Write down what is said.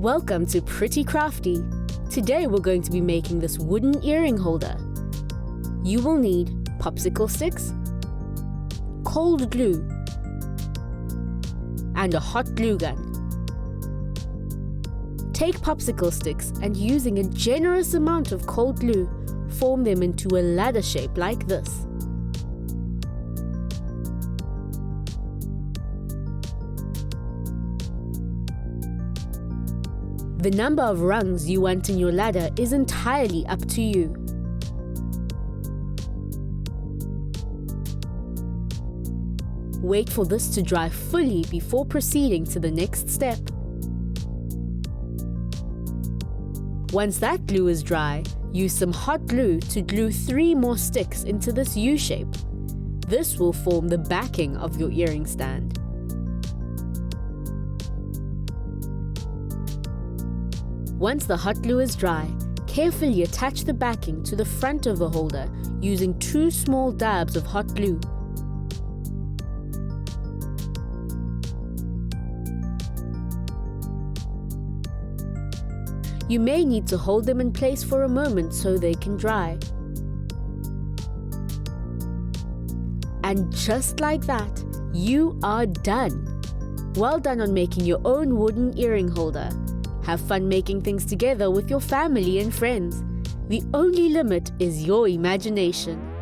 Welcome to Pretty Crafty. Today we're going to be making this wooden earring holder. You will need popsicle sticks, cold glue, and a hot glue gun. Take popsicle sticks and using a generous amount of cold glue, form them into a ladder shape like this. The number of rungs you want in your ladder is entirely up to you. Wait for this to dry fully before proceeding to the next step. Once that glue is dry, use some hot glue to glue 3 more sticks into this U shape. This will form the backing of your earring stand. Once the hot glue is dry, carefully attach the backing to the front of the holder using 2 small dabs of hot glue. You may need to hold them in place for a moment so they can dry. And just like that, you are done! Well done on making your own wooden earring holder. Have fun making things together with your family and friends. The only limit is your imagination.